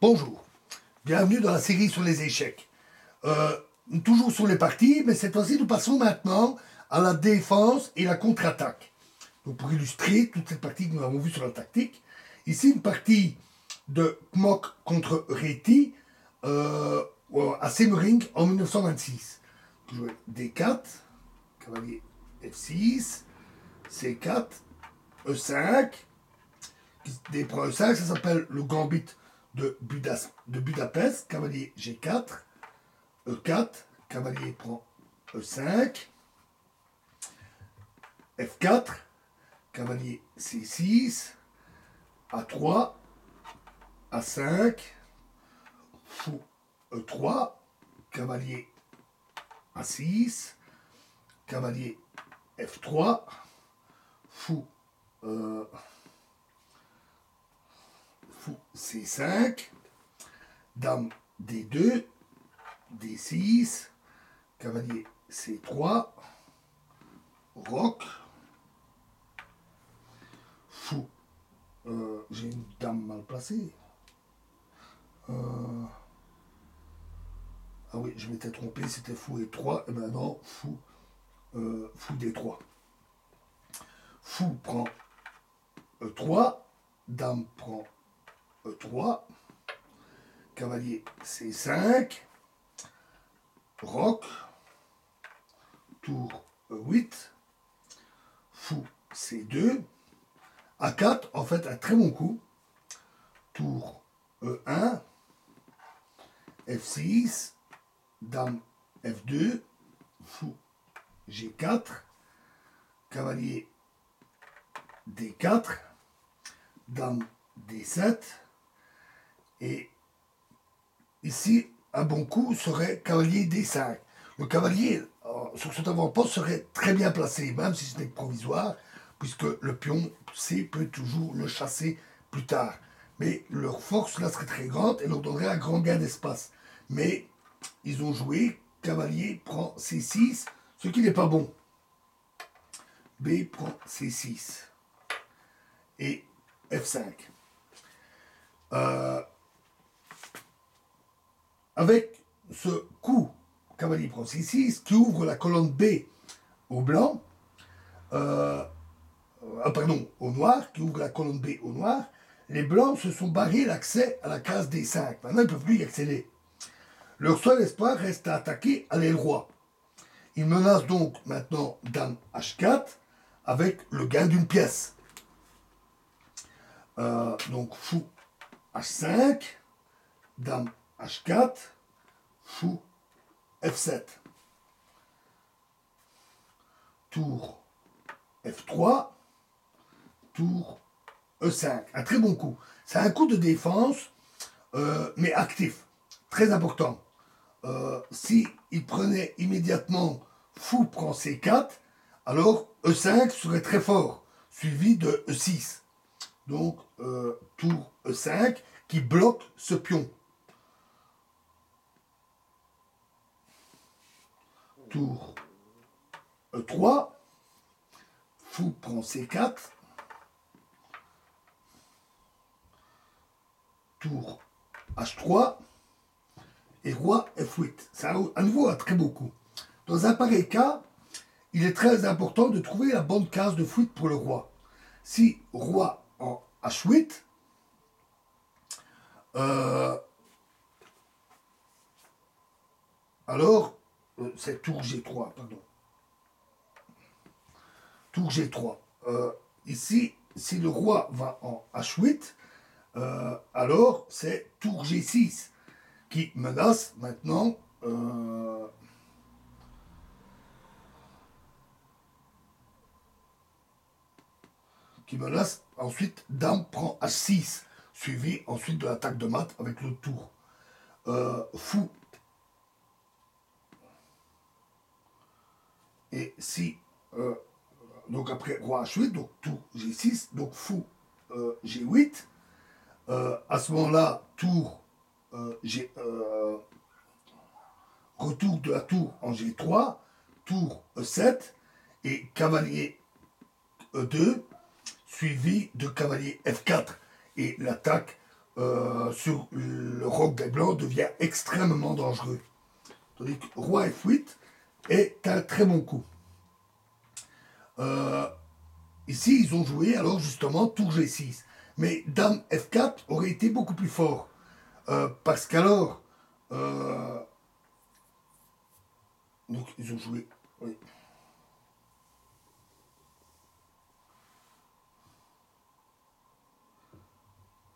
Bonjour, bienvenue dans la série sur les échecs. Toujours sur les parties, mais cette fois-ci nous passons maintenant à la défense et la contre-attaque. Donc pour illustrer toute cette partie que nous avons vue sur la tactique, ici une partie de Kmoch contre Réti à Semmering en 1926. Je jouais D4, cavalier F6, C4, E5, D prend E5, ça s'appelle le gambit de Budapest, cavalier G4, E4, cavalier prend E5, F4, cavalier C6, A3, A5, fou E3, cavalier A6, cavalier F3, fou C5, dame D2, D6, cavalier C3, roc, fou. J'ai une dame mal placée. Ah oui, je m'étais trompé, c'était fou E3, et maintenant fou D3. Fou prend E3, dame prend E3, cavalier C5, roc, tour E8, fou C2, A4, en fait un très bon coup, tour E1, F6, dame F2, fou G4, cavalier D4, dame D7, et ici, un bon coup serait cavalier D5. Le cavalier, sur cet avant-poste, serait très bien placé, même si c'était provisoire, puisque le pion C peut toujours le chasser plus tard. Mais leur force là serait très grande et leur donnerait un grand gain d'espace. Mais ils ont joué, cavalier prend C6, ce qui n'est pas bon. B prend C6 et F5. Avec ce coup, cavalier prend C6, qui ouvre la colonne B au blanc, au noir, qui ouvre la colonne B au noir, les blancs se sont barrés l'accès à la case D5. Maintenant, ils ne peuvent plus y accéder. Leur seul espoir reste à attaquer à l'aile roi. Ils menacent donc maintenant dame H4 avec le gain d'une pièce. Donc fou H5, dame H4, fou F7. Tour F3, tour E5. Un très bon coup. C'est un coup de défense, mais actif. Très important. Si il prenait immédiatement fou prend C4, alors E5 serait très fort, suivi de E6. Donc, tour E5 qui bloque ce pion. Tour E3, fou prend C4, tour H3 et roi F8. C'est à nouveau un très beau coup. Dans un pareil cas, il est très important de trouver la bonne case de fuite pour le roi. Si roi en H8, alors c'est tour G3, pardon. Tour G3. Ici, si le roi va en H8, alors c'est tour G6 qui menace maintenant ensuite dame prend H6, suivi ensuite de l'attaque de mat avec le tour. Fou. Et si donc après roi H8, donc tour G6, donc fou G8. À ce moment-là, tour retour de la tour en G3, tour E7 et cavalier E2, suivi de cavalier F4 et l'attaque sur le roc des Blancs devient extrêmement dangereux. Tandis que roi F8 est un très bon coup. Ici, ils ont joué alors justement tour G6. Mais dame F4 aurait été beaucoup plus fort. Parce qu'alors... donc, ils ont joué... Oui.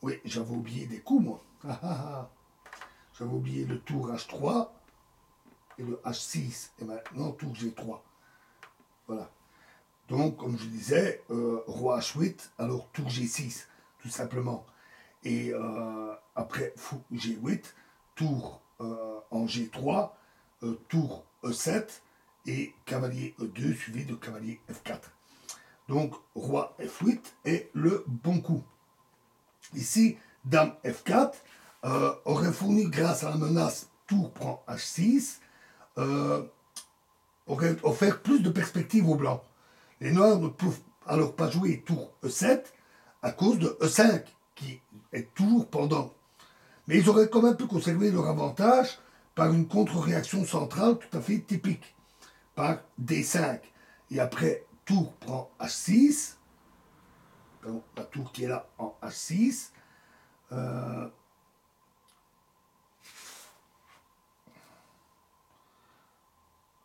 Oui, j'avais oublié des coups, moi. J'avais oublié le tour H3 et le H6. Et maintenant, tour G3. Voilà. Donc, comme je disais, roi H8, alors tour G6, tout simplement. Et après fou G8, tour en G3, tour E7 et cavalier E2 suivi de cavalier F4. Donc, roi F8 est le bon coup. Ici, dame F4 aurait fourni, grâce à la menace tour prend H6, aurait offert plus de perspectives aux blancs. Les noirs ne peuvent alors pas jouer tour E7 à cause de E5, qui est toujours pendant. Mais ils auraient quand même pu conserver leur avantage par une contre-réaction centrale tout à fait typique, par D5. Et après, tour prend H6, donc la tour qui est là en H6,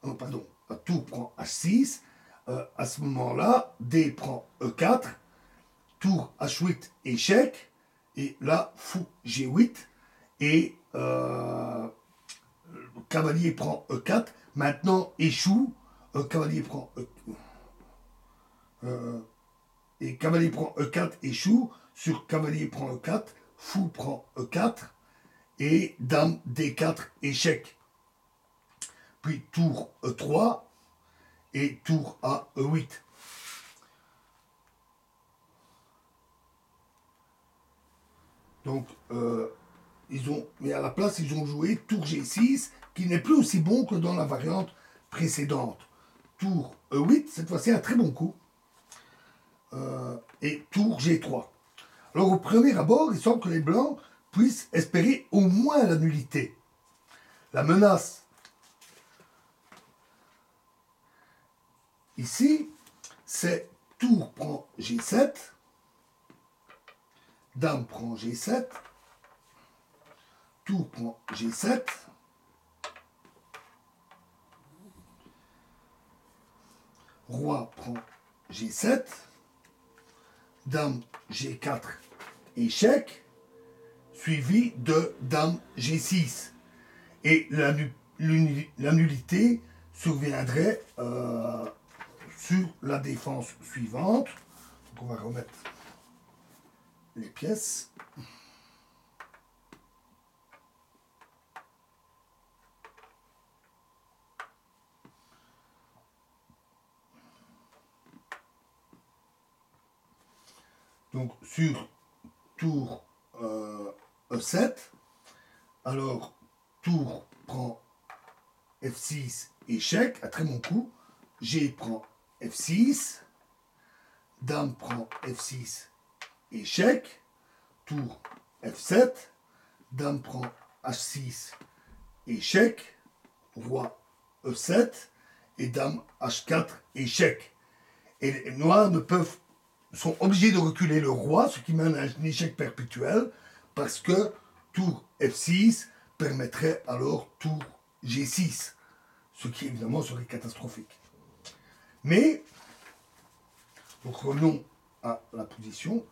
oh, pardon, la tour prend H6, à ce moment-là, D prend E4, tour H8 échec, et là, fou G8, et cavalier prend E4, maintenant échoue, cavalier prend et cavalier prend E4 échoue, sur cavalier prend E4, fou prend E4, et dame D4 échec. Puis tour E3, et tour à E8. Donc, mais à la place, ils ont joué tour G6, qui n'est plus aussi bon que dans la variante précédente. Tour E8, cette fois-ci, un très bon coup. Et tour G3. Alors, au premier abord, il semble que les blancs puissent espérer au moins la nullité. La menace, ici, c'est tour prend G7, dame prend G7, tour prend G7, roi prend G7, dame G4 échec, suivi de dame G6. Et la nullité surviendrait sur la défense suivante. Donc on va remettre les pièces. Donc sur tour E7, alors tour prend F6 échec, à très bon coup, G prend F6, dame prend F6 échec, tour F7, dame prend H6 échec, roi E7 et dame H4 échec. Et les noirs sont obligés de reculer le roi, ce qui mène à un échec perpétuel, parce que tour F6 permettrait alors tour G6, ce qui évidemment serait catastrophique. Mais, donc revenons à la position.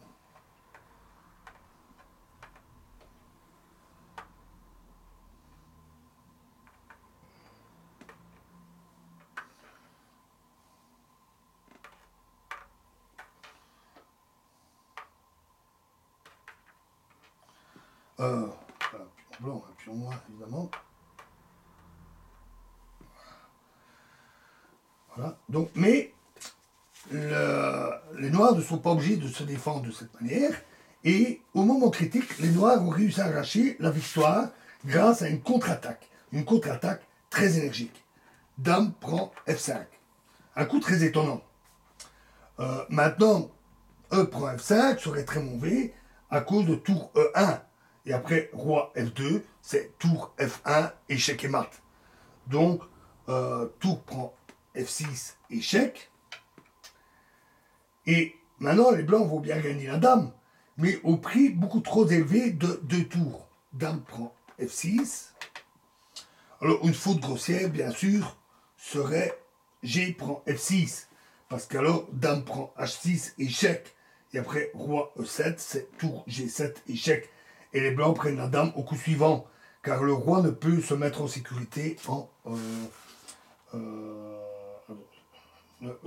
Un pion blanc, un pion noir, évidemment. Voilà. Donc, mais les noirs ne sont pas obligés de se défendre de cette manière. Et au moment critique, les noirs ont réussi à arracher la victoire grâce à une contre-attaque. Une contre-attaque très énergique. Dame prend F5. Un coup très étonnant. Maintenant, E prend F5 serait très mauvais à cause de tour E1. Et après, roi F2, c'est tour F1, échec et mat. Donc, tour prend F6, échec. Et maintenant, les blancs vont bien gagner la dame, mais au prix beaucoup trop élevé de 2 tours. Dame prend F6. Alors, une faute grossière, bien sûr, serait G prend F6. Parce qu'alors, dame prend H6, échec. Et après, roi E7, c'est tour G7, échec. Et les blancs prennent la dame au coup suivant. Car le roi ne peut se mettre en sécurité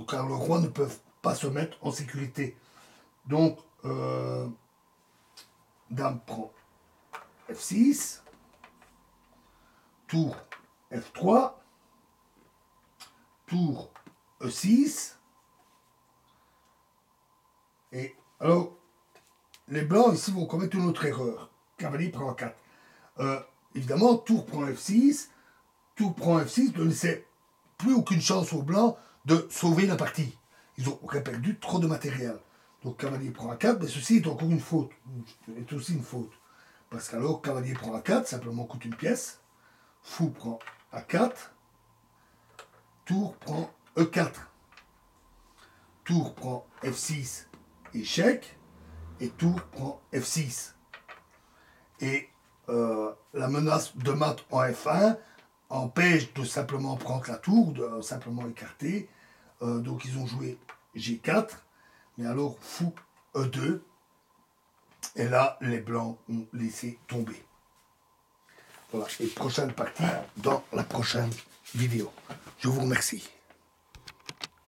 car le roi ne peut pas se mettre en sécurité. Donc, dame prend F6. Tour F3. Tour E6. Et alors, les blancs ici vont commettre une autre erreur. Cavalier prend 4. Évidemment, tour prend F6. Tour prend F6 ne laissait plus aucune chance aux blancs de sauver la partie. Ils auraient perdu trop de matériel. Donc cavalier prend A4, mais ceci est encore une faute. C'est aussi une faute. Parce qu'alors, cavalier prend A4, simplement coûte une pièce. Fou prend A4. Tour prend E4. Tour prend F6, échec. Et tour prend F6. Et la menace de mat en F1 empêche de simplement prendre la tour, de simplement écarter. Donc ils ont joué G4. Mais alors, fou E2. Et là, les blancs ont laissé tomber. Voilà. Et prochaine partie dans la prochaine vidéo. Je vous remercie.